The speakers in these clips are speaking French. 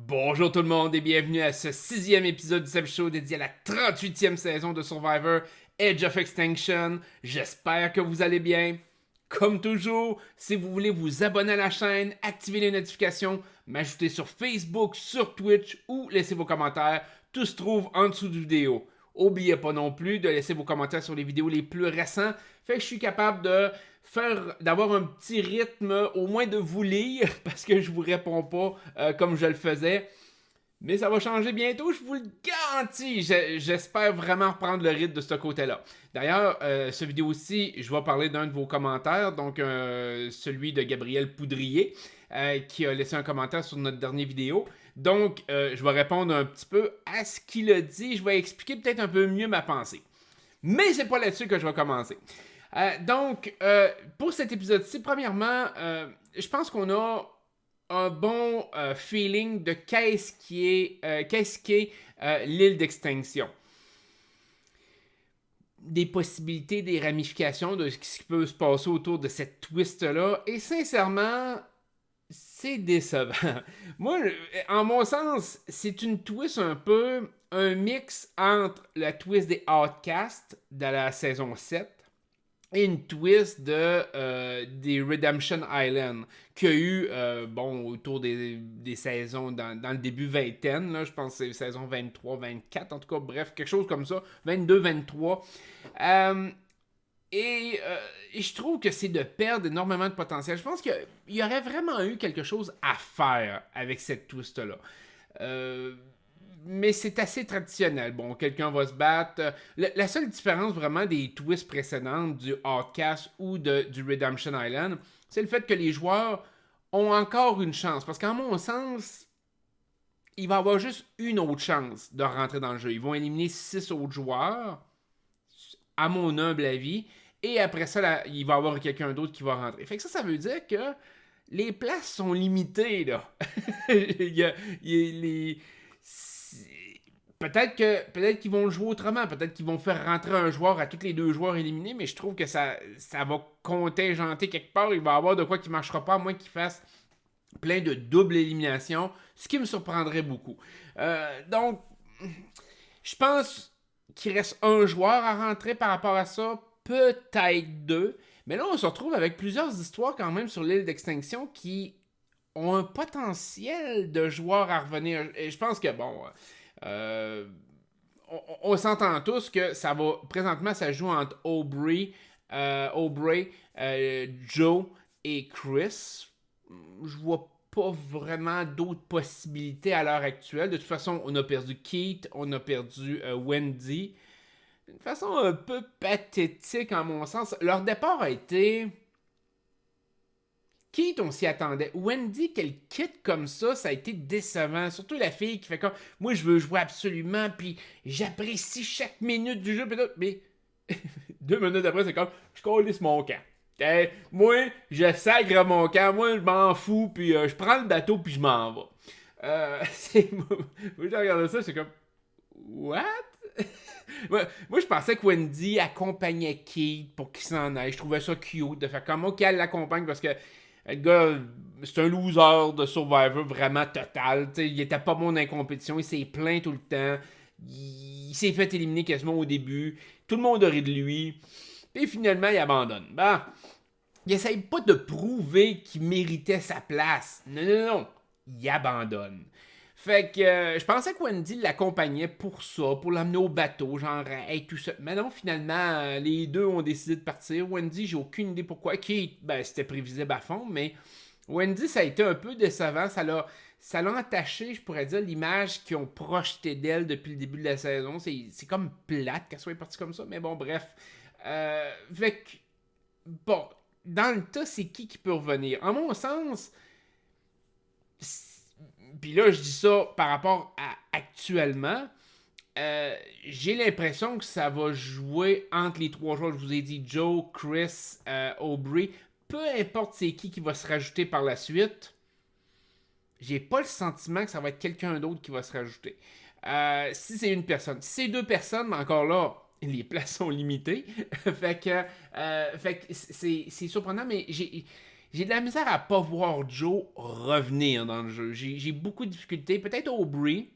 Bonjour tout le monde et bienvenue à ce 6e épisode du Seb Show dédié à la 38e saison de Survivor Edge of Extinction. J'espère que vous allez bien. Comme toujours, si vous voulez vous abonner à la chaîne, activer les notifications, m'ajouter sur Facebook, sur Twitch ou laisser vos commentaires, tout se trouve en dessous de vidéo. N'oubliez pas non plus de laisser vos commentaires sur les vidéos les plus récents, fait que je suis capable d'avoir un petit rythme, au moins de vous lire, parce que je vous réponds pas comme je le faisais. Mais ça va changer bientôt, je vous le garantis. J'espère vraiment reprendre le rythme de ce côté-là. D'ailleurs, cette vidéo aussi, je vais parler d'un de vos commentaires, donc celui de Gabriel Poudrier, qui a laissé un commentaire sur notre dernière vidéo. Donc, je vais répondre un petit peu à ce qu'il a dit. Je vais expliquer peut-être un peu mieux ma pensée. Mais c'est pas là-dessus que je vais commencer. Pour cet épisode-ci, premièrement, je pense qu'on a un bon feeling de qu'est-ce qu'est l'île d'extinction. Des possibilités, des ramifications de ce qui peut se passer autour de cette twist-là. Et sincèrement, c'est décevant. Moi, en mon sens, c'est une twist un peu un mix entre la twist des Outcasts de la saison 7 et une twist des Redemption Island qu'il y a eu autour des saisons dans le début vingtaine, là, je pense que c'est saison 23, 24, en tout cas, bref, quelque chose comme ça, 22, 23. Et je trouve que c'est de perdre énormément de potentiel. Je pense qu'il y aurait vraiment eu quelque chose à faire avec cette twist-là. Mais c'est assez traditionnel. Bon, quelqu'un va se battre. La seule différence vraiment des twists précédentes du Outcast ou du Redemption Island, c'est le fait que les joueurs ont encore une chance. Parce qu'en mon sens, il va y avoir juste une autre chance de rentrer dans le jeu. Ils vont éliminer 6 autres joueurs, à mon humble avis. Et après ça, là, il va y avoir quelqu'un d'autre qui va rentrer. Fait que ça veut dire que les places sont limitées, là. Peut-être qu'ils vont le jouer autrement. Peut-être qu'ils vont faire rentrer un joueur à tous les 2 joueurs éliminés. Mais je trouve que ça va contingenter quelque part. Il va y avoir de quoi qui ne marchera pas, à moins qu'ils fassent plein de double élimination. Ce qui me surprendrait beaucoup. Donc, je pense qu'il reste un joueur à rentrer par rapport à ça. Peut-être 2. Mais là, on se retrouve avec plusieurs histoires quand même sur l'île d'extinction qui ont un potentiel de joueurs à revenir. Et je pense que, on s'entend tous que présentement, ça joue entre Aubrey, Joe et Chris. Je vois pas vraiment d'autres possibilités à l'heure actuelle. De toute façon, on a perdu Keith, on a perdu Wendy. D'une façon un peu pathétique en mon sens. Leur départ a été... Keith, on s'y attendait. Wendy, qu'elle quitte comme ça a été décevant. Surtout la fille qui fait comme... Moi, je veux jouer absolument, puis j'apprécie chaque minute du jeu, mais 2 minutes après, c'est comme... Je colisse mon camp. Moi, je sacre mon camp. Moi, je m'en fous, puis je prends le bateau, puis je m'en vais. Moi, je regardais ça, c'est comme... What? Moi, je pensais que Wendy accompagnait Keith pour qu'il s'en aille. Je trouvais ça cute de faire comme moi qu'elle l'accompagne parce que le gars, c'est un loser de Survivor vraiment total. T'sais, il était pas bon dans la compétition. Il s'est plaint tout le temps. Il s'est fait éliminer quasiment au début. Tout le monde a ri de lui. Et finalement, il abandonne. Il essaye pas de prouver qu'il méritait sa place. Non. Il abandonne. Fait que je pensais que Wendy l'accompagnait pour ça, pour l'amener au bateau, genre, hey, tout ça. Mais non, finalement, les 2 ont décidé de partir. Wendy, j'ai aucune idée pourquoi. Keith, c'était prévisible à fond, mais Wendy, ça a été un peu décevant. Ça l'a entaché, je pourrais dire, l'image qu'ils ont projetée d'elle depuis le début de la saison. C'est comme plate qu'elle soit partie comme ça, mais bon, bref. Fait que, bon, dans le tas, c'est qui peut revenir? En mon sens, puis là, je dis ça par rapport à actuellement. J'ai l'impression que ça va jouer entre les 3 joueurs. Je vous ai dit Joe, Chris, Aubrey. Peu importe c'est qui va se rajouter par la suite, j'ai pas le sentiment que ça va être quelqu'un d'autre qui va se rajouter. Si c'est une personne. Si c'est 2 personnes, mais encore là, les places sont limitées. fait que c'est surprenant, mais j'ai de la misère à pas voir Joe revenir dans le jeu. J'ai beaucoup de difficultés. Peut-être Aubrey.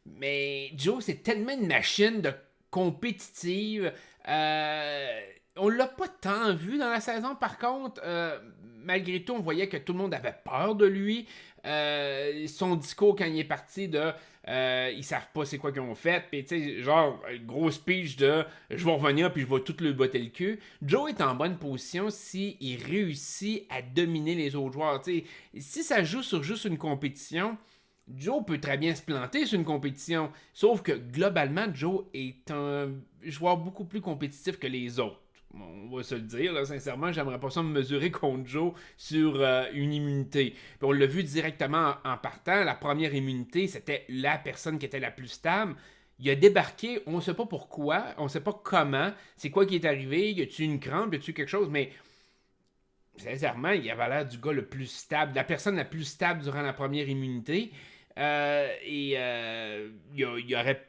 Mais Joe, c'est tellement une machine de compétitive. On l'a pas tant vu dans la saison, par contre. Malgré tout, on voyait que tout le monde avait peur de lui. Son discours quand il est parti de ils savent pas c'est quoi qu'ils ont fait. Puis tu sais, genre, gros speech de je vais revenir puis je vais tout le botter le cul. Joe est en bonne position si il réussit à dominer les autres joueurs. Tu sais, si ça joue sur juste une compétition, Joe peut très bien se planter sur une compétition. Sauf que globalement, Joe est un joueur beaucoup plus compétitif que les autres. On va se le dire, là, sincèrement, j'aimerais pas ça me mesurer contre Joe sur une immunité. Puis on l'a vu directement en partant, la première immunité, c'était la personne qui était la plus stable. Il a débarqué, on ne sait pas pourquoi, on ne sait pas comment, c'est quoi qui est arrivé, y a-tu une crampe, y a-tu quelque chose, mais sincèrement, il avait l'air du gars le plus stable, la personne la plus stable durant la première immunité. Il aurait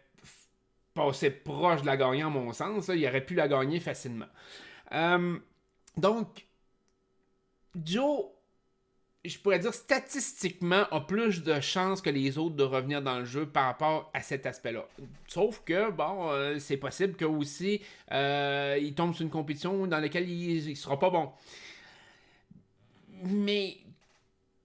passé proche de la gagner, en mon sens. Là. Il aurait pu la gagner facilement. Donc, Joe, je pourrais dire statistiquement, a plus de chances que les autres de revenir dans le jeu par rapport à cet aspect-là. Sauf que, bon, c'est possible que aussi il tombe sur une compétition dans laquelle il sera pas bon. Mais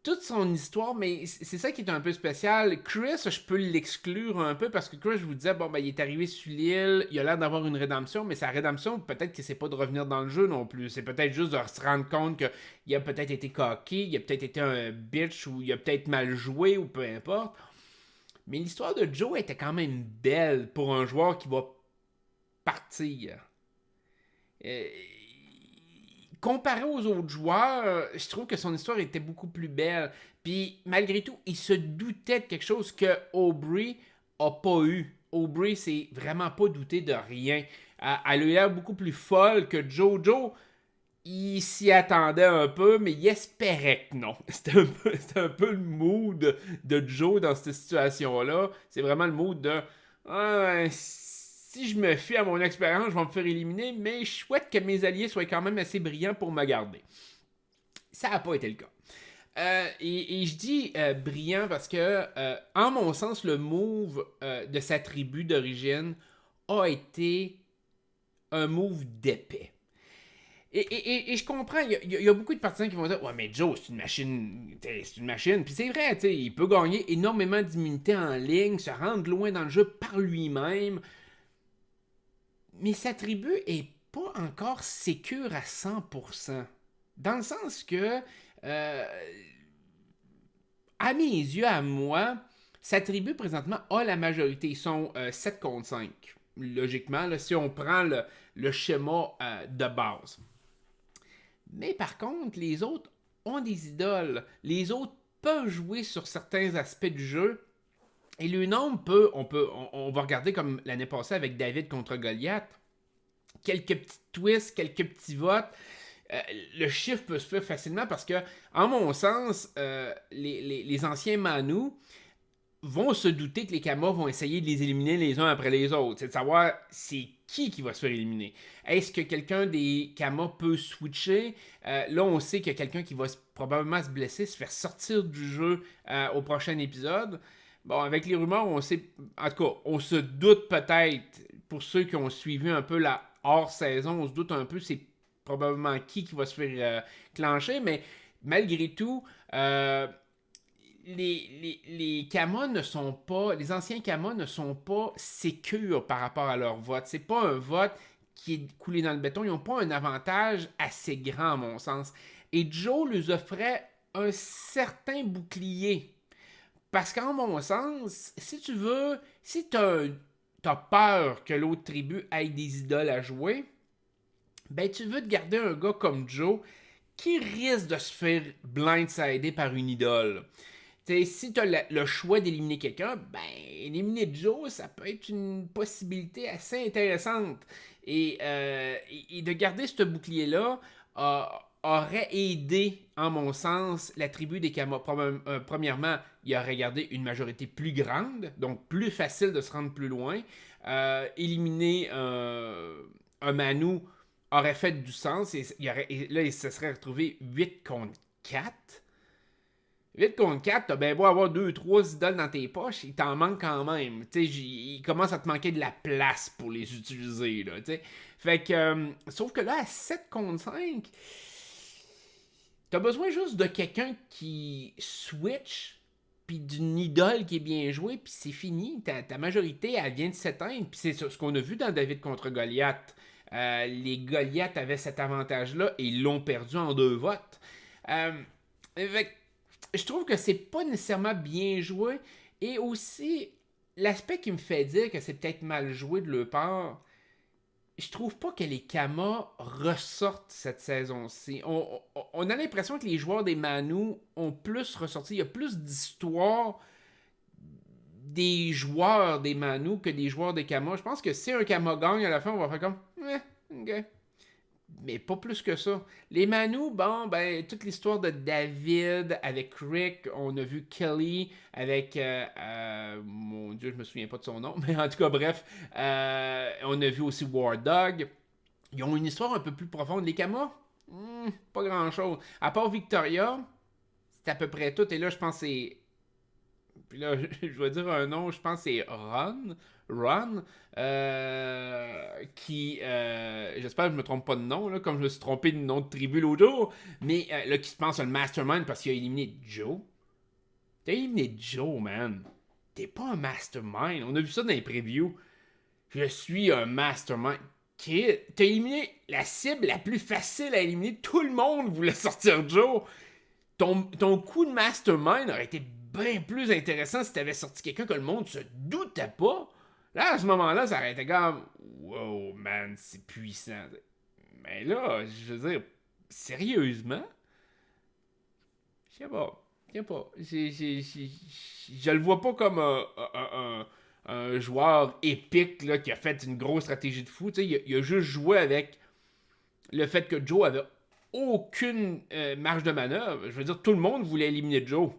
toute son histoire, mais c'est ça qui est un peu spécial. Chris, je peux l'exclure un peu parce que Chris, je vous disais, bon, ben, il est arrivé sur l'île, il a l'air d'avoir une rédemption, mais sa rédemption, peut-être que c'est pas de revenir dans le jeu non plus. C'est peut-être juste de se rendre compte qu'il a peut-être été coqué, il a peut-être été un bitch ou il a peut-être mal joué ou peu importe. Mais l'histoire de Joe était quand même belle pour un joueur qui va partir. Euh, Comparé aux autres joueurs, je trouve que son histoire était beaucoup plus belle. Puis malgré tout, il se doutait de quelque chose que Aubrey a pas eu. Aubrey s'est vraiment pas douté de rien. Elle a l'air beaucoup plus folle que Joe. Joe, il s'y attendait un peu, mais il espérait que non. C'était un peu le mood de Joe dans cette situation-là. C'est vraiment le mood de si je me fie à mon expérience, je vais me faire éliminer, mais je souhaite que mes alliés soient quand même assez brillants pour me garder. Ça n'a pas été le cas. Et je dis brillant parce que, en mon sens, le move de sa tribu d'origine a été un move d'épais. Et je comprends, il y a beaucoup de partisans qui vont dire ouais, mais Joe, c'est une machine. C'est une machine. Puis c'est vrai, il peut gagner énormément d'immunité en ligne, se rendre loin dans le jeu par lui-même. Mais sa tribu est pas encore sécure à 100%. Dans le sens que, à mes yeux, à moi, sa tribu présentement a la majorité. Ils sont 7 contre 5. Logiquement, là, si on prend le schéma de base. Mais par contre, les autres ont des idoles. Les autres peuvent jouer sur certains aspects du jeu. Et le nombre peut, on va regarder comme l'année passée avec David contre Goliath. Quelques petits twists, quelques petits votes. Le chiffre peut se faire facilement parce que, en mon sens, les anciens Manu vont se douter que les Kamas vont essayer de les éliminer les uns après les autres. C'est de savoir c'est qui va se faire éliminer. Est-ce que quelqu'un des Kamas peut switcher? Là, on sait qu'il y a quelqu'un qui va probablement se blesser, se faire sortir du jeu au prochain épisode. Bon, avec les rumeurs, on sait... En tout cas, on se doute peut-être, pour ceux qui ont suivi un peu la hors-saison, on se doute un peu c'est probablement qui va se faire clencher, mais malgré tout, les Kamas ne sont pas... Les anciens Kamas ne sont pas sécures par rapport à leur vote. C'est pas un vote qui est coulé dans le béton. Ils n'ont pas un avantage assez grand, à mon sens. Et Joe leur offrait un certain bouclier. Parce qu'en mon sens, si tu veux, si t'as peur que l'autre tribu ait des idoles à jouer, ben tu veux te garder un gars comme Joe qui risque de se faire blindsider par une idole. T'sais, si tu as le choix d'éliminer quelqu'un, ben éliminer Joe, ça peut être une possibilité assez intéressante. Et de garder ce bouclier-là aurait aidé, en mon sens, la tribu des Kamas. Premièrement, il aurait gardé une majorité plus grande, donc plus facile de se rendre plus loin. Éliminer un Manu aurait fait du sens. Et là, il se serait retrouvé 8 contre 4. 8 contre 4, t'as bien beau avoir 2-3 idoles dans tes poches, il t'en manque quand même. Il commence à te manquer de la place pour les utiliser. Là, t'sais. Fait que, sauf que là, à 7 contre 5, t'as besoin juste de quelqu'un qui switch, puis d'une idole qui est bien jouée, puis c'est fini. Ta majorité, elle vient de s'éteindre, puis c'est ce qu'on a vu dans David contre Goliath. Les Goliaths avaient cet avantage-là et ils l'ont perdu en 2 votes. Fait que, je trouve que c'est pas nécessairement bien joué. Et aussi, l'aspect qui me fait dire que c'est peut-être mal joué de leur part, je trouve pas que les Kamas ressortent cette saison-ci. On a l'impression que les joueurs des Manu ont plus ressorti. Il y a plus d'histoire des joueurs des Manu que des joueurs des Kamas. Je pense que si un Kama gagne à la fin, on va faire comme... ok. Mais pas plus que ça. Les Manu, bon, ben, toute l'histoire de David avec Rick, on a vu Kelly avec. Mon Dieu, je me souviens pas de son nom, mais en tout cas, bref. On a vu aussi War Dog. Ils ont une histoire un peu plus profonde. Les Kamas, pas grand chose. À part Victoria, c'est à peu près tout. Et là, je pense que c'est. Puis là, je vais dire un nom, je pense que c'est Ron, qui, j'espère que je me trompe pas de nom, là, comme je me suis trompé de nom de tribu l'autre jour, mais là, qui se pense un mastermind parce qu'il a éliminé Joe. T'as éliminé Joe, man. T'es pas un mastermind. On a vu ça dans les previews. Je suis un mastermind. Kid, t'as éliminé la cible la plus facile à éliminer. Tout le monde voulait sortir Joe. Ton coup de mastermind aurait été bien plus intéressant si t'avais sorti quelqu'un que le monde se doutait pas. Là, à ce moment-là, ça aurait été comme wow, man, c'est puissant. Mais là, je veux dire, sérieusement, je sais pas. Je le vois pas comme un joueur épique là, qui a fait une grosse stratégie de fou. Il a juste joué avec le fait que Joe avait aucune marge de manœuvre. Je veux dire, tout le monde voulait éliminer Joe.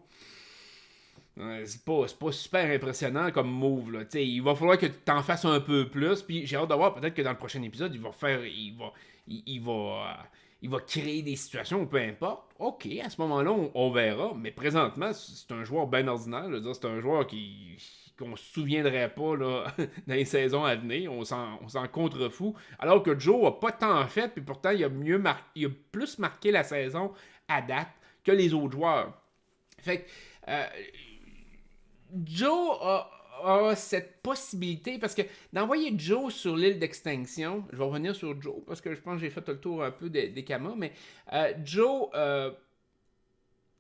C'est pas super impressionnant comme move. Là. Il va falloir que tu t'en fasses un peu plus. Puis j'ai hâte de voir peut-être que dans le prochain épisode, il va faire. Il va créer des situations ou peu importe. Ok, à ce moment-là, on verra. Mais présentement, c'est un joueur bien ordinaire. Je veux dire, c'est un joueur qu'on se souviendrait pas là, dans les saisons à venir. On s'en contrefout. Alors que Joe a pas tant fait, puis pourtant, il a plus marqué la saison à date que les autres joueurs. Fait que Joe a cette possibilité, parce que d'envoyer Joe sur l'île d'extinction, je vais revenir sur Joe, parce que je pense que j'ai fait le tour un peu des Kamas, mais Joe,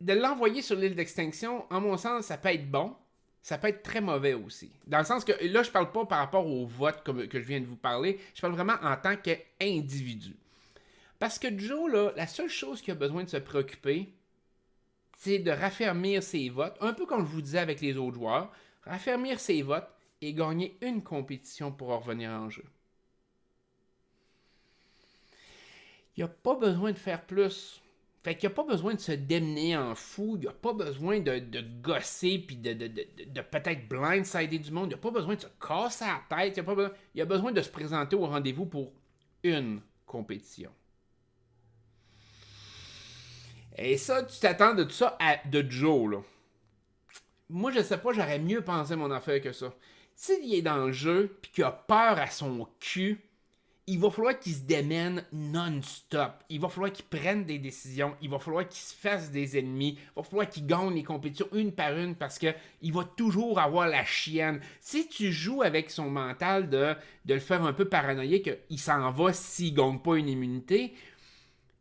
de l'envoyer sur l'île d'extinction, en mon sens, ça peut être bon, ça peut être très mauvais aussi. Dans le sens que, là, je parle pas par rapport au vote que je viens de vous parler, je parle vraiment en tant qu'individu. Parce que Joe, là, la seule chose qu'il a besoin de se préoccuper, c'est de raffermir ses votes, un peu comme je vous disais avec les autres joueurs, raffermir ses votes et gagner une compétition pour revenir en jeu. Il n'y a pas besoin de faire plus. Fait qu'il n'y a pas besoin de se démener en fou, il n'y a pas besoin de gosser puis de peut-être blindsider du monde, il n'y a pas besoin de se casser la tête, il y a besoin de se présenter au rendez-vous pour une compétition. Et ça, tu t'attends de tout ça de Joe, là. Moi, je sais pas, j'aurais mieux pensé mon affaire que ça. S'il est dans le jeu, puis qu'il a peur à son cul, il va falloir qu'il se démène non-stop. Il va falloir qu'il prenne des décisions. Il va falloir qu'il se fasse des ennemis. Il va falloir qu'il gagne les compétitions une par une, parce que il va toujours avoir la chienne. Si tu joues avec son mental de le faire un peu paranoïaque, qu'il s'en va s'il gagne pas une immunité,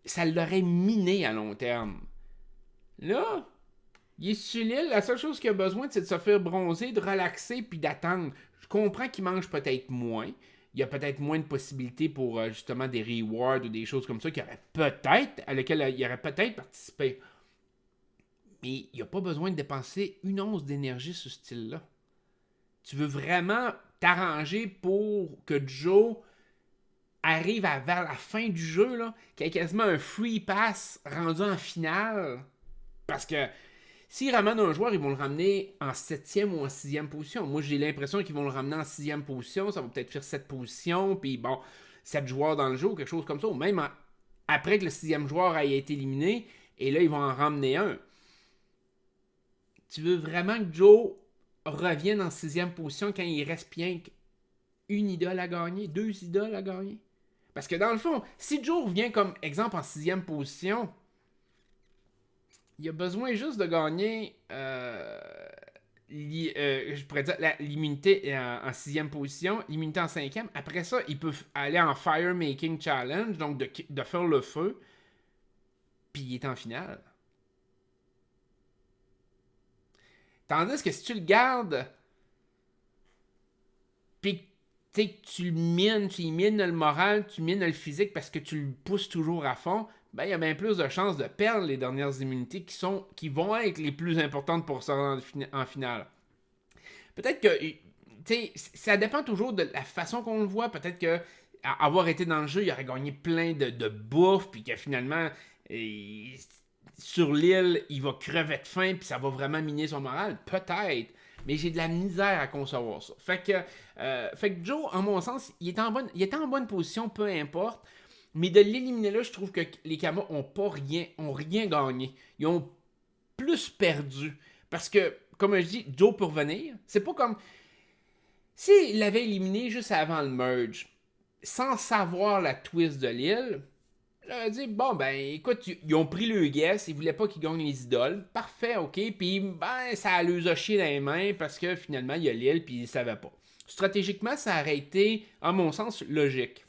ça l'aurait miné à long terme. Là, il est sur l'île, la seule chose qu'il a besoin, c'est de se faire bronzer, de relaxer, puis d'attendre. Je comprends qu'il mange peut-être moins. Il y a peut-être moins de possibilités pour justement des rewards ou des choses comme ça à lesquelles il aurait peut-être participé. Mais il n'y a pas besoin de dépenser une once d'énergie sur ce style-là. Tu veux vraiment t'arranger pour que Joe arrive vers la fin du jeu, là, qu'il y a quasiment un free pass rendu en finale. Parce que s'ils ramènent un joueur, ils vont le ramener en 7e ou en 6e position. Moi, j'ai l'impression qu'ils vont le ramener en 6e position. Ça va peut-être faire 7 positions. Puis bon, 7 joueurs dans le jeu ou quelque chose comme ça, ou même après que le 6e joueur ait été éliminé, et là, ils vont en ramener un. Tu veux vraiment que Joe revienne en 6e position quand il reste bien une idole à gagner, 2 idoles à gagner? Parce que dans le fond, si Joe revient comme exemple en 6e position, il a besoin juste de gagner je pourrais dire l'immunité en 6e position, l'immunité en 5e. Après ça, il peut aller en Fire Making Challenge, donc de faire le feu, puis il est en finale. Tandis que si tu le gardes, puis tu mines le moral, tu mines le physique parce que tu le pousses toujours à fond, ben il y a bien plus de chances de perdre les dernières immunités qui vont être les plus importantes pour se rendre en finale. Peut-être que, ça dépend toujours de la façon qu'on le voit. Peut-être que avoir été dans le jeu, il aurait gagné plein de bouffe, puis que finalement, sur l'île, il va crever de faim, puis ça va vraiment miner son moral. Peut-être. Mais j'ai de la misère à concevoir ça. Fait que Joe, en mon sens, il était en bonne position, peu importe. Mais de l'éliminer là, je trouve que les Kamas ont rien gagné. Ils ont plus perdu. Parce que, comme je dis, Joe peut revenir. C'est pas comme s'il l'avait éliminé juste avant le merge, sans savoir la twist de l'île. J'aurais dit, bon, ben, écoute, ils ont pris le guess, ils voulaient pas qu'ils gagnent les idoles. Parfait, ok. Puis, ben, ça les a chié dans les mains parce que finalement, il y a l'île, puis ils savaient pas. Stratégiquement, ça aurait été, en mon sens, logique.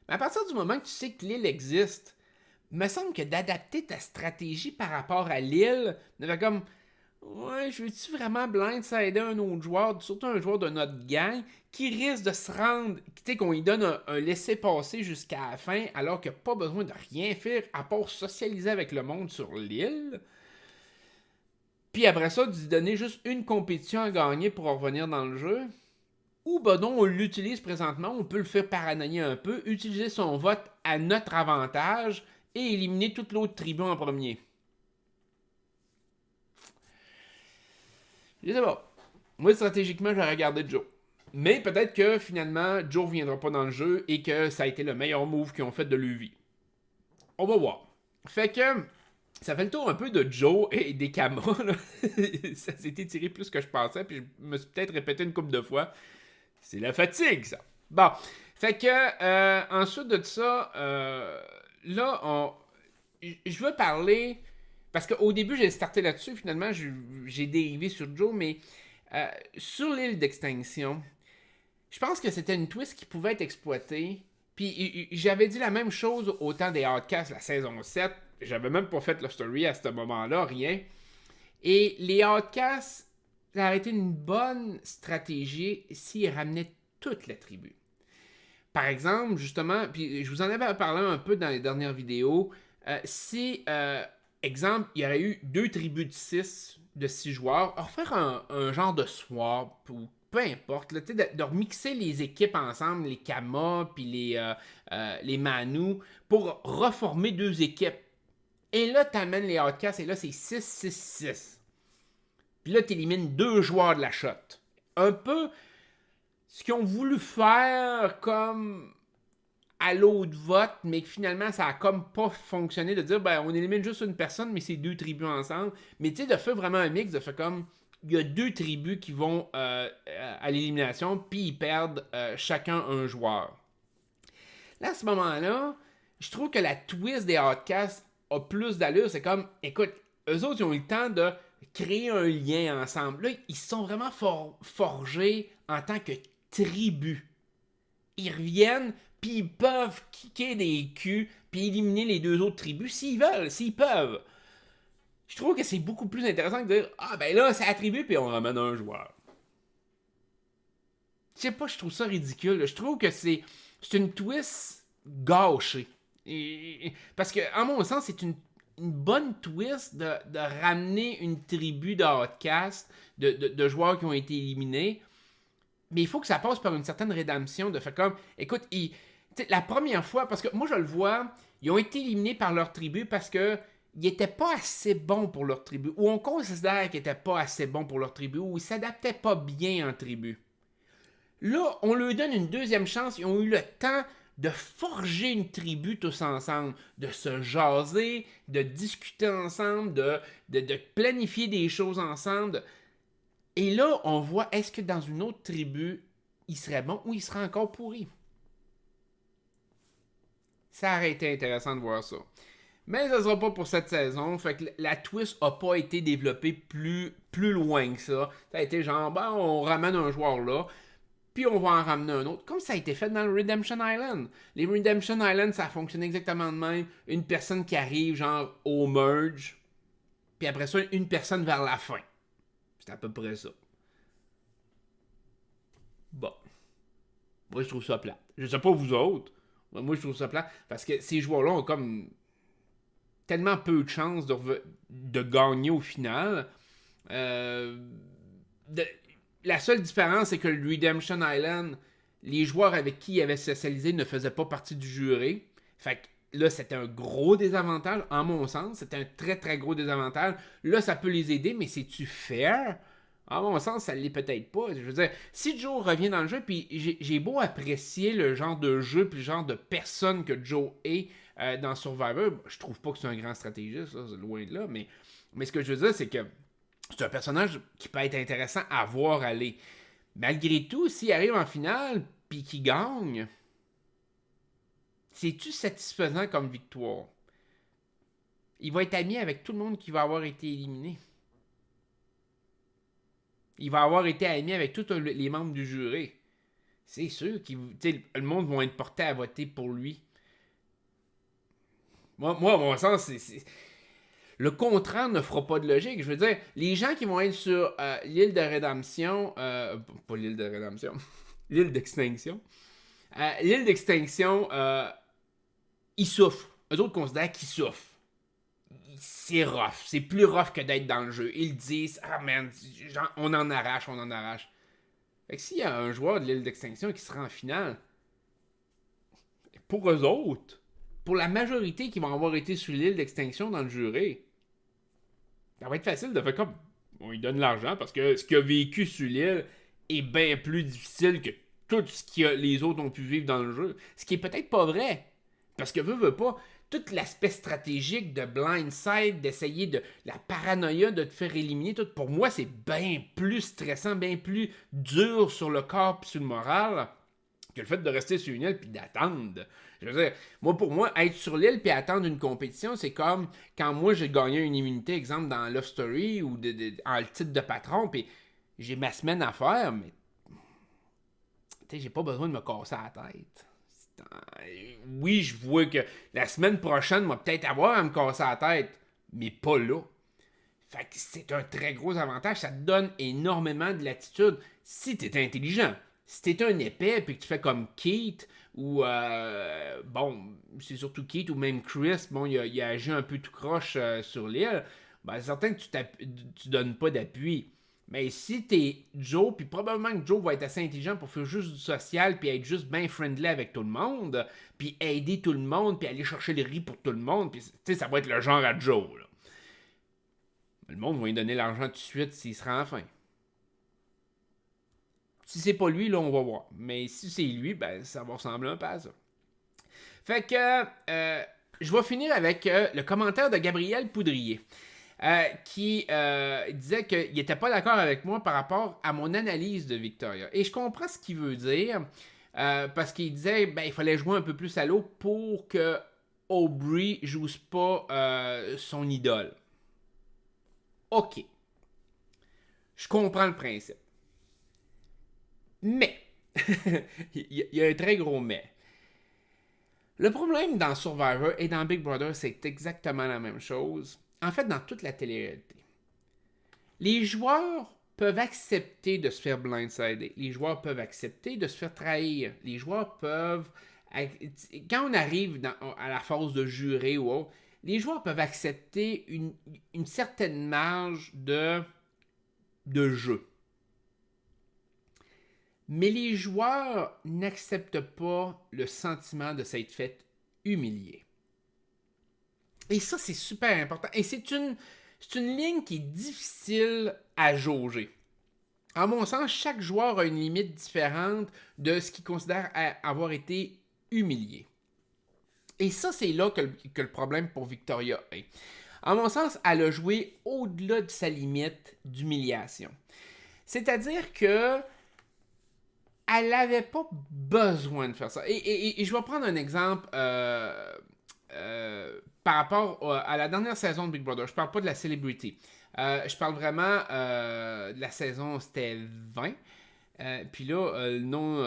Mais à partir du moment que tu sais que l'île existe, il me semble que d'adapter ta stratégie par rapport à l'île, de comme, ouais, je veux-tu vraiment blindsider un autre joueur, surtout un joueur de notre gang, qui risque de se rendre, tu sais, qu'on lui donne un laisser-passer jusqu'à la fin, alors qu'il n'a pas besoin de rien faire à part socialiser avec le monde sur l'île. Puis après ça, de lui donner juste une compétition à gagner pour revenir dans le jeu. Ou ben non, on l'utilise présentement, on peut le faire paranoïer un peu, utiliser son vote à notre avantage et éliminer toute l'autre tribu en premier. Je sais pas. Moi, stratégiquement, j'aurais regardé Joe. Mais peut-être que finalement, Joe ne reviendra pas dans le jeu et que ça a été le meilleur move qu'ils ont fait de leur vie. On va voir. Fait que ça fait le tour un peu de Joe et des Kamas. Ça s'est étiré plus que je pensais, puis je me suis peut-être répété une couple de fois. C'est la fatigue, ça. Bon. Fait que, ensuite de ça, là, je veux parler. Parce qu'au début, j'ai starté là-dessus. Finalement, j'ai dérivé sur Joe, mais sur l'île d'extinction, je pense que c'était une twist qui pouvait être exploitée. Puis j'avais dit la même chose au temps des Outcasts, la saison 7. J'avais même pas fait le story à ce moment-là, rien. Et les Outcasts, ça aurait été une bonne stratégie s'ils ramenaient toute la tribu. Par exemple, justement, puis je vous en avais parlé un peu dans les dernières vidéos, si, exemple, il y aurait eu 2 tribus de 6 joueurs, refaire un genre de swap ou peu importe, là, de remixer les équipes ensemble, les Kamas puis les Manu, pour reformer 2 équipes. Et là, tu amènes les Outcasts et là, c'est 6-6-6. Puis là, tu élimines 2 joueurs de la shot. Un peu ce qu'ils ont voulu faire comme à l'autre vote, mais que finalement, ça a comme pas fonctionné de dire, ben, on élimine juste une personne, mais c'est 2 tribus ensemble. Mais tu sais, de faire vraiment un mix, de faire comme, il y a 2 tribus qui vont à l'élimination, puis ils perdent chacun un joueur. Là, à ce moment-là, je trouve que la twist des Outcasts a plus d'allure. C'est comme, écoute, eux autres, ils ont eu le temps de créer un lien ensemble. Là, ils se sont vraiment forgés en tant que tribu. Ils reviennent, puis ils peuvent kicker des culs, puis éliminer les 2 autres tribus s'ils veulent, s'ils peuvent. Je trouve que c'est beaucoup plus intéressant que de dire, ah ben là, c'est la tribu, puis on ramène un joueur. Je sais pas, je trouve ça ridicule. Je trouve que c'est une twist gâchée. Parce que, en mon sens, c'est une bonne twist de ramener une tribu d'outcasts, de joueurs qui ont été éliminés. Mais il faut que ça passe par une certaine rédemption. De faire comme, écoute, la première fois, parce que moi je le vois, ils ont été éliminés par leur tribu parce que ils n'étaient pas assez bons pour leur tribu. Ou on considère qu'ils n'étaient pas assez bons pour leur tribu. Ou ils ne s'adaptaient pas bien en tribu. Là, on leur donne une deuxième chance. Ils ont eu le temps de forger une tribu tous ensemble, de se jaser, de discuter ensemble, de planifier des choses ensemble. Et là, on voit, est-ce que dans une autre tribu, il serait bon ou il serait encore pourri? Ça aurait été intéressant de voir ça. Mais ça sera pas pour cette saison. Fait que la twist a pas été développée plus loin que ça. Ça a été genre, ben, on ramène un joueur là, puis on va en ramener un autre. Comme ça a été fait dans le Redemption Island. Les Redemption Island, ça fonctionne exactement de même. Une personne qui arrive, genre, au merge, puis après ça, une personne vers la fin. C'est à peu près ça. Bon. Moi, je trouve ça plat. Je sais pas vous autres. Moi, je trouve ça plat. Parce que ces joueurs-là ont comme tellement peu de chances de gagner au final. Euh, de- la seule différence, c'est que le Redemption Island, les joueurs avec qui ils avaient socialisé ne faisaient pas partie du jury. Fait que là, c'était un gros désavantage, en mon sens. C'était un très, très gros désavantage. Là, ça peut les aider, mais c'est-tu fair? En mon sens, ça l'est peut-être pas. Je veux dire, si Joe revient dans le jeu, puis j'ai beau apprécier le genre de jeu, puis le genre de personne que Joe est dans Survivor, je trouve pas que c'est un grand stratégiste, ça, c'est loin de là, mais ce que je veux dire, c'est que c'est un personnage qui peut être intéressant à voir aller. Malgré tout, s'il arrive en finale, puis qu'il gagne, c'est-tu satisfaisant comme victoire? Il va être ami avec tout le monde qui va avoir été éliminé. Il va avoir été ami avec tous les membres du jury. C'est sûr que le monde va être porté à voter pour lui. Moi à mon sens, le contraire ne fera pas de logique. Je veux dire, les gens qui vont être sur l'île de rédemption, pas l'île de rédemption, l'île d'extinction, l'île d'extinction, ils souffrent. Eux autres considèrent qu'ils souffrent. C'est rough. C'est plus rough que d'être dans le jeu. Ils disent, ah man, on en arrache, on en arrache. Fait que s'il y a un joueur de l'île d'extinction qui sera en finale, pour eux autres, pour la majorité qui vont avoir été sur l'île d'extinction dans le jury, ça va être facile de faire comme. On lui donne l'argent parce que ce qu'il a vécu sur l'île est bien plus difficile que tout ce que les autres ont pu vivre dans le jeu. Ce qui est peut-être pas vrai. Parce que veut pas, tout l'aspect stratégique de blindside, d'essayer de la paranoïa de te faire éliminer, tout, pour moi, c'est bien plus stressant, bien plus dur sur le corps et sur le moral que le fait de rester sur une île puis d'attendre. Je veux dire, pour moi, être sur l'île puis attendre une compétition, c'est comme quand moi j'ai gagné une immunité, exemple dans Love Story ou en le titre de patron, puis j'ai ma semaine à faire, mais j'ai pas besoin de me casser la tête. Oui, je vois que la semaine prochaine, moi peut-être avoir à me casser la tête, mais pas là. Fait que c'est un très gros avantage, ça te donne énormément de latitude si t'es intelligent. Si t'es un épais et que tu fais comme Keith ou bon, c'est surtout Keith ou même Chris, bon, il a agi un peu tout croche sur l'île, ben c'est certain que tu donnes pas d'appui. Mais si t'es Joe, puis probablement que Joe va être assez intelligent pour faire juste du social, puis être juste bien friendly avec tout le monde, puis aider tout le monde, puis aller chercher les riz pour tout le monde, puis tu sais, ça va être le genre à Joe, là. Le monde va lui donner l'argent tout de suite s'il se rend fin. Si c'est pas lui, là, on va voir. Mais si c'est lui, ben, ça va ressembler un peu à ça. Fait que je vais finir avec le commentaire de Gabriel Poudrier. Qui disait qu'il n'était pas d'accord avec moi par rapport à mon analyse de Victoria. Et je comprends ce qu'il veut dire, parce qu'il disait ben, il fallait jouer un peu plus à l'eau pour que Aubrey joue pas son idole. Ok. Je comprends le principe. Mais, il y a un très gros mais. Le problème dans Survivor et dans Big Brother, c'est exactement la même chose. En fait, dans toute la télé-réalité. Les joueurs peuvent accepter de se faire blindsider. Les joueurs peuvent accepter de se faire trahir. Les joueurs peuvent... Quand on arrive à la phase de jurer ou autre, les joueurs peuvent accepter une certaine marge de jeu. Mais les joueurs n'acceptent pas le sentiment de s'être fait humilier. Et ça, c'est super important. Et c'est une ligne qui est difficile à jauger. À mon sens, chaque joueur a une limite différente de ce qu'il considère avoir été humilié. Et ça, c'est là que le problème pour Victoria est. À mon sens, elle a joué au-delà de sa limite d'humiliation. C'est-à-dire que elle n'avait pas besoin de faire ça. Et je vais prendre un exemple par rapport à la dernière saison de Big Brother. Je parle pas de la célébrité. Je parle vraiment de la saison, c'était 20. Puis là, le nom...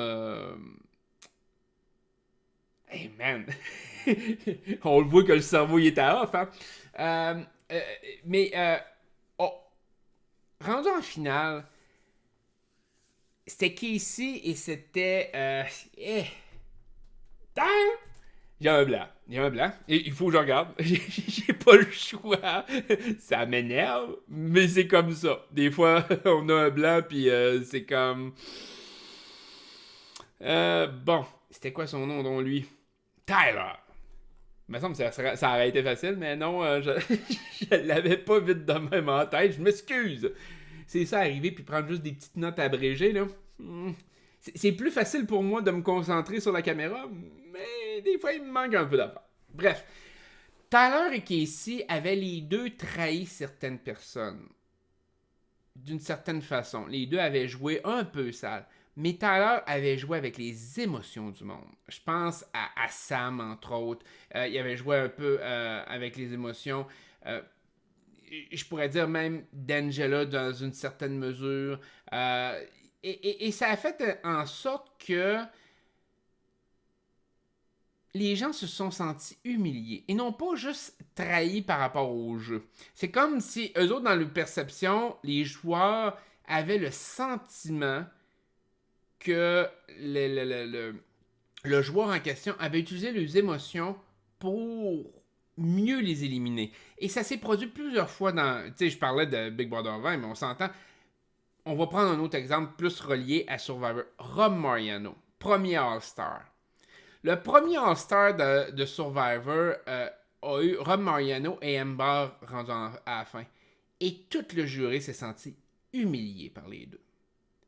Hey man! On le voit que le cerveau il est à off, hein? Euh, euh, mais oh, rendu en finale, c'était Casey et c'était. Damn! Il y a un blanc. Il y a un blanc. Et il faut que je regarde. J'ai pas le choix. Ça m'énerve, mais c'est comme ça. Des fois, on a un blanc, puis c'est comme. Bon. C'était quoi son nom, donc lui? Tyler. Il me semble que ça aurait été facile, mais non, je l'avais pas vite de même en tête. Je m'excuse. C'est ça, arriver puis prendre juste des petites notes abrégées, là. C'est plus facile pour moi de me concentrer sur la caméra, mais des fois, il me manque un peu d'affaires. Bref, Tyler et Casey avaient les deux trahi certaines personnes. D'une certaine façon. Les deux avaient joué un peu sale. Mais Tyler avait joué avec les émotions du monde. Je pense à Sam, entre autres. Il avait joué un peu avec les émotions. Je pourrais dire même d'Angela dans une certaine mesure. Et ça a fait en sorte que les gens se sont sentis humiliés et non pas juste trahis par rapport au jeu. C'est comme si eux autres, dans leur perception, les joueurs avaient le sentiment que le joueur en question avait utilisé les émotions pour mieux les éliminer. Et ça s'est produit plusieurs fois dans... Tu sais, je parlais de Big Brother 20, mais on s'entend. On va prendre un autre exemple plus relié à Survivor. Rob Mariano, premier All-Star. Le premier All-Star de Survivor a eu Rob Mariano et Amber rendus à la fin. Et tout le jury s'est senti humilié par les deux.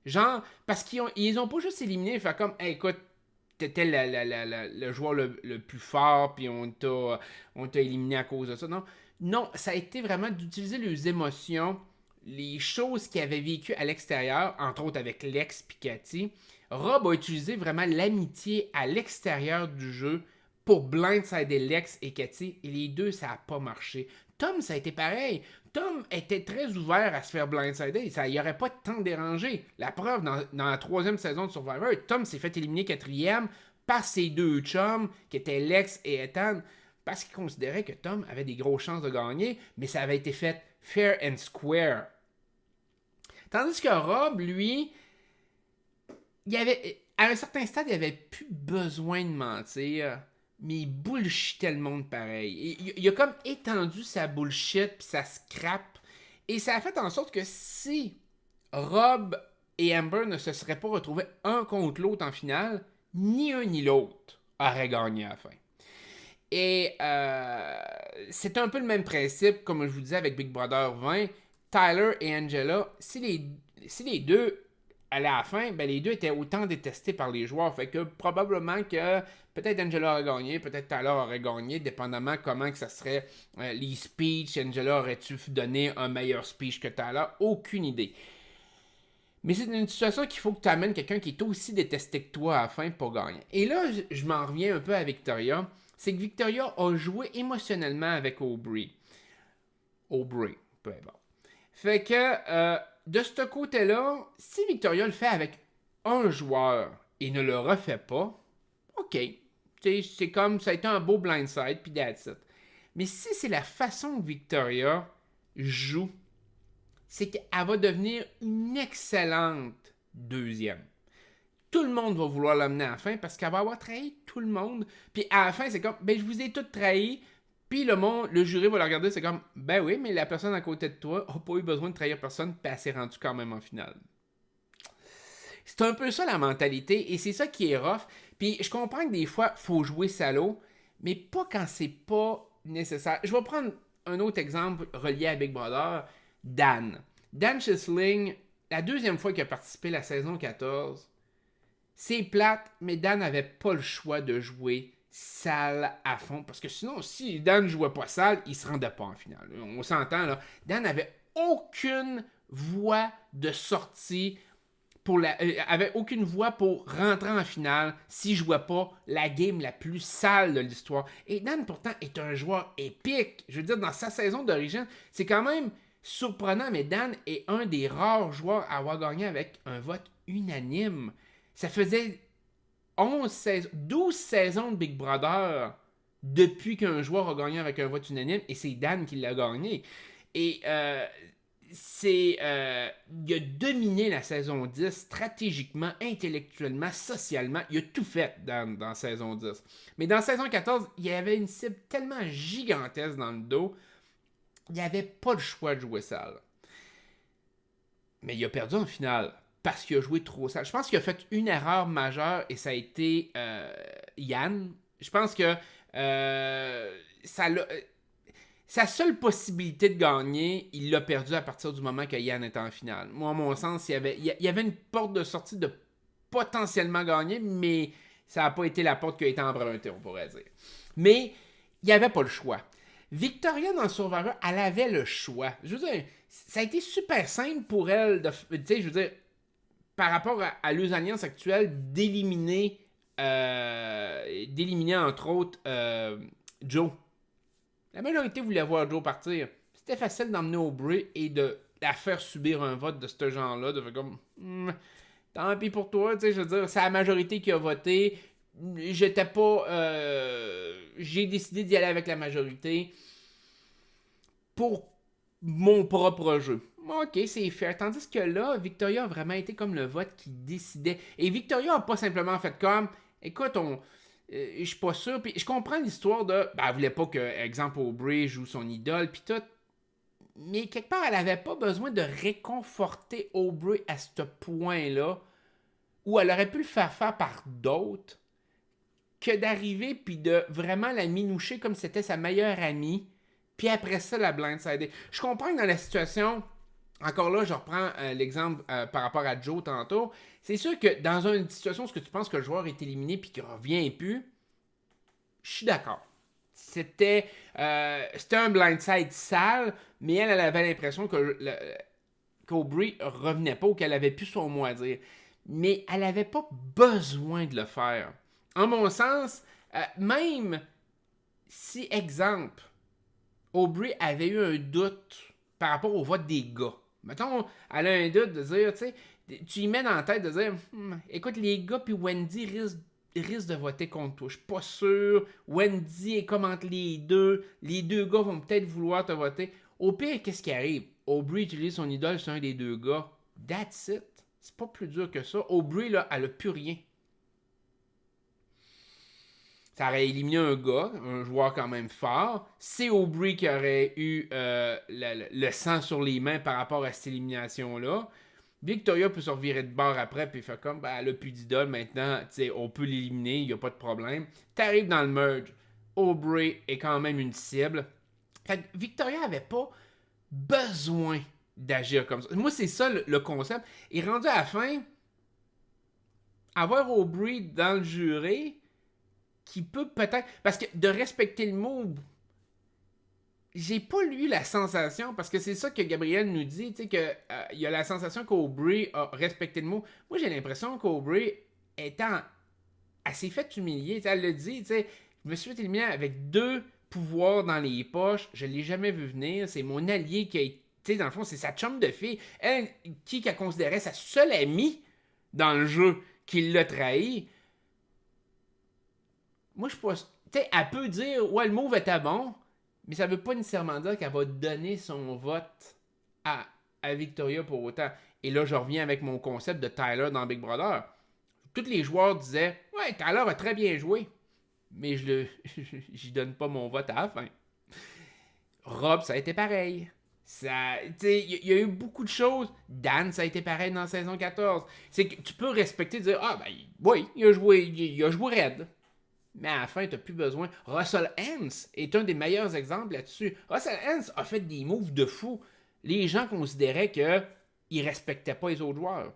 Genre, parce qu'ils ont pas juste éliminé, fait comme, hey, écoute, t'étais le joueur le plus fort, puis on t'a éliminé à cause de ça. Non, non, ça a été vraiment d'utiliser les émotions, les choses qu'il avait vécues à l'extérieur, entre autres avec Lex Picati. Rob a utilisé vraiment l'amitié à l'extérieur du jeu pour blindsider Lex et Cathy, et les deux, ça n'a pas marché. Tom, ça a été pareil. Tom était très ouvert à se faire blindsider. Ça n'y aurait pas tant dérangé. La preuve, dans la troisième saison de Survivor, Tom s'est fait éliminer quatrième par ses deux chums, qui étaient Lex et Ethan, parce qu'il considérait que Tom avait des grosses chances de gagner, mais ça avait été fait fair and square. Tandis que Rob, lui, à un certain stade, il avait plus besoin de mentir, mais il bullshitait le monde pareil. Il a comme étendu sa bullshit puis sa scrap. Et ça a fait en sorte que si Rob et Amber ne se seraient pas retrouvés un contre l'autre en finale, ni un ni l'autre aurait gagné à la fin. Et c'est un peu le même principe, comme je vous disais avec Big Brother 20. Tyler et Angela, si les deux à la fin, ben les deux étaient autant détestés par les joueurs. Fait que probablement que peut-être Angela aurait gagné, peut-être Tyler aurait gagné, dépendamment comment que ça serait les speeches. Angela aurait-tu donné un meilleur speech que Tyler? Aucune idée. Mais c'est une situation qu'il faut que tu amènes quelqu'un qui est aussi détesté que toi à la fin pour gagner. Et là, je m'en reviens un peu à Victoria. C'est que Victoria a joué émotionnellement avec Aubrey. Aubrey, peu importe. Fait que, de ce côté-là, si Victoria le fait avec un joueur et ne le refait pas, ok. C'est comme, ça a été un beau blindside, puis that's it. Mais si c'est la façon que Victoria joue, c'est qu'elle va devenir une excellente deuxième. Tout le monde va vouloir l'amener à la fin parce qu'elle va avoir trahi tout le monde. Puis à la fin, c'est comme, ben je vous ai tous trahi. Puis le jury va le regarder, c'est comme, ben oui, mais la personne à côté de toi n'a pas eu besoin de trahir personne, puis elle s'est rendue quand même en finale. C'est un peu ça la mentalité, et c'est ça qui est rough. Puis je comprends que des fois, il faut jouer salaud, mais pas quand c'est pas nécessaire. Je vais prendre un autre exemple relié à Big Brother, Dan. Dan Schisling, la deuxième fois qu'il a participé la saison 14, c'est plate, mais Dan n'avait pas le choix de jouer sale à fond. Parce que sinon, si Dan ne jouait pas sale, il se rendait pas en finale. On s'entend, là. Dan n'avait aucune voie de sortie avait aucune voie pour rentrer en finale s'il jouait pas la game la plus sale de l'histoire. Et Dan, pourtant, est un joueur épique. Je veux dire, dans sa saison d'origine, c'est quand même surprenant, mais Dan est un des rares joueurs à avoir gagné avec un vote unanime. Ça faisait 12 saisons de Big Brother depuis qu'un joueur a gagné avec un vote unanime, et c'est Dan qui l'a gagné. Et il a dominé la saison 10 stratégiquement, intellectuellement, socialement. Il a tout fait dans saison 10. Mais dans saison 14, il y avait une cible tellement gigantesque dans le dos, il n'avait pas le choix de jouer sale. Mais il a perdu en finale parce qu'il a joué trop sale. Je pense qu'il a fait une erreur majeure et ça a été Yann. Je pense que sa seule possibilité de gagner, il l'a perdu à partir du moment que Yann était en finale. Moi, à mon sens, il y avait une porte de sortie de potentiellement gagner, mais ça n'a pas été la porte qui a été empruntée, on pourrait dire. Mais il n'y avait pas le choix. Victoria, dans Survivor, elle avait le choix. Je veux dire, ça a été super simple pour elle, tu sais, je veux dire, par rapport à leurs alliances actuelles, d'éliminer entre autres Joe. La majorité voulait voir Joe partir. C'était facile d'emmener Aubrey et de la faire subir un vote de ce genre-là, de faire comme tant pis pour toi, tu sais, je veux dire, c'est la majorité qui a voté. J'étais pas j'ai décidé d'y aller avec la majorité pour mon propre jeu. Ok, c'est fair. Tandis que là, Victoria a vraiment été comme le vote qui décidait. Et Victoria a pas simplement fait comme, écoute, je suis pas sûr. Puis je comprends l'histoire de, elle voulait pas que, exemple, Aubrey joue son idole, puis tout. Mais quelque part, elle avait pas besoin de réconforter Aubrey à ce point-là, où elle aurait pu le faire par d'autres, que d'arriver puis de vraiment la minoucher comme si c'était sa meilleure amie, puis après ça, la blindsider. Je comprends que dans la situation, encore là, je reprends l'exemple par rapport à Joe tantôt, c'est sûr que dans une situation où tu penses que le joueur est éliminé puis qu'il revient plus, je suis d'accord. C'était un blindside sale, mais elle avait l'impression qu'Aubrey revenait pas ou qu'elle avait plus son mot à dire. Mais elle n'avait pas besoin de le faire. En mon sens, même si, exemple, Aubrey avait eu un doute par rapport au vote des gars. Mettons, elle a un doute de dire, tu sais, tu y mets dans la tête de dire, écoute, les gars puis Wendy risquent de voter contre toi. Je suis pas sûr. Wendy est comme entre les deux. Les deux gars vont peut-être vouloir te voter. Au pire, qu'est-ce qui arrive? Aubrey utilise son idole sur un des deux gars. That's it. C'est pas plus dur que ça. Aubrey, là, elle a plus rien. Ça aurait éliminé un gars, un joueur quand même fort. C'est Aubrey qui aurait eu le sang sur les mains par rapport à cette élimination-là. Victoria peut se revirer de bord après puis faire comme, elle a plus d'idole maintenant, on peut l'éliminer, il n'y a pas de problème. T'arrives dans le merge, Aubrey est quand même une cible. Fait que Victoria avait pas besoin d'agir comme ça. Moi, c'est ça le concept. Et rendu à la fin, avoir Aubrey dans le jury, qui peut peut-être... Parce que de respecter le move, j'ai pas eu la sensation, parce que c'est ça que Gabriel nous dit, tu sais, qu'il y a la sensation qu'Aubrey a respecté le move. Moi, j'ai l'impression qu'Aubrey étant... Elle s'est fait humilier, elle le dit, tu sais, je me suis fait éliminer avec 2 pouvoirs dans les poches, je l'ai jamais vu venir, c'est mon allié qui a été... Tu sais, dans le fond, c'est sa chum de fille, elle, qu'elle considérait sa seule amie dans le jeu, qui l'a trahi. Moi, je pense. Tu sais, elle peut dire, ouais, le move était bon, mais ça veut pas nécessairement dire qu'elle va donner son vote à Victoria pour autant. Et là, je reviens avec mon concept de Tyler dans Big Brother. Tous les joueurs disaient, ouais, Tyler a très bien joué, mais j'y donne pas mon vote à la fin. Rob, ça a été pareil. Il y a eu beaucoup de choses. Dan, ça a été pareil dans la saison 14. C'est que tu peux respecter, dire, oui, il a joué raide. Mais à la fin, tu n'as plus besoin. Russell Hantz est un des meilleurs exemples là-dessus. Russell Hantz a fait des moves de fou. Les gens considéraient que il respectait pas les autres joueurs.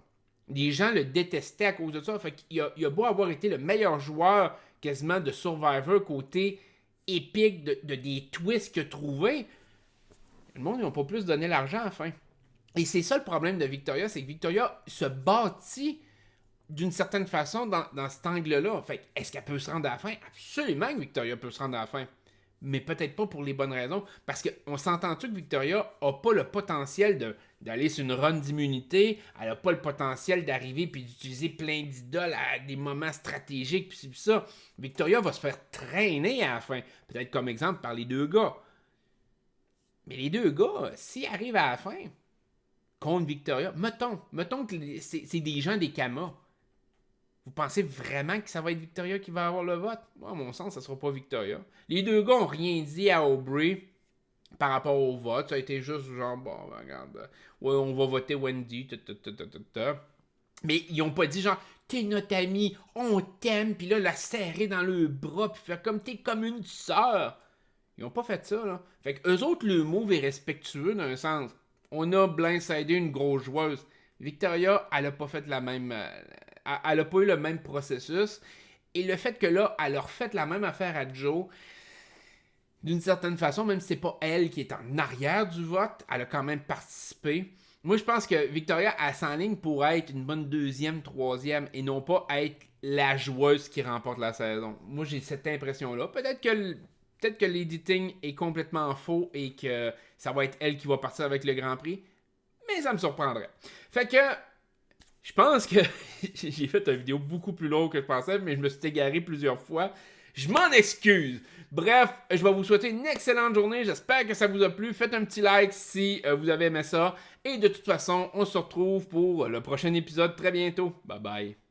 Les gens le détestaient à cause de ça. Fait qu'il a beau avoir été le meilleur joueur quasiment de Survivor côté épique de des twists qu'il a trouvé, le monde n'a pas plus donné l'argent à la fin. Et c'est ça le problème de Victoria, c'est que Victoria se bâtit d'une certaine façon dans cet angle-là. Fait est-ce qu'elle peut se rendre à la fin? Absolument que Victoria peut se rendre à la fin. Mais peut-être pas pour les bonnes raisons. Parce qu'on s'entend-tu que Victoria a pas le potentiel d'aller sur une run d'immunité. Elle a pas le potentiel d'arriver puis d'utiliser plein d'idoles à des moments stratégiques puis ça. Victoria va se faire traîner à la fin. Peut-être comme exemple par les deux gars. Mais les deux gars, s'ils arrivent à la fin contre Victoria, mettons que c'est des gens des Kamas. Vous pensez vraiment que ça va être Victoria qui va avoir le vote? Moi, à mon sens, ça sera pas Victoria. Les deux gars ont rien dit à Aubrey par rapport au vote. Ça a été juste genre, bon, regarde, ouais, on va voter Wendy, Mais ils ont pas dit genre, t'es notre ami, on t'aime, puis là, la serrer dans le bras, puis faire comme t'es comme une sœur. Ils ont pas fait ça, là. Fait que eux autres, le move est respectueux d'un sens. On a blindsidé une grosse joueuse. Victoria, elle a pas fait la même. Elle a pas eu le même processus. Et le fait que là, elle a refait la même affaire à Joe, d'une certaine façon, même si c'est pas elle qui est en arrière du vote, elle a quand même participé. Moi, je pense que Victoria, elle s'enligne pour être une bonne deuxième, troisième, et non pas être la joueuse qui remporte la saison. Moi, j'ai cette impression-là. Peut-être que l'editing est complètement faux et que ça va être elle qui va partir avec le Grand Prix. Mais ça me surprendrait. Fait que je pense que j'ai fait une vidéo beaucoup plus longue que je pensais, mais je me suis égaré plusieurs fois. Je m'en excuse. Bref, je vais vous souhaiter une excellente journée. J'espère que ça vous a plu. Faites un petit like si vous avez aimé ça. Et de toute façon, on se retrouve pour le prochain épisode très bientôt. Bye bye.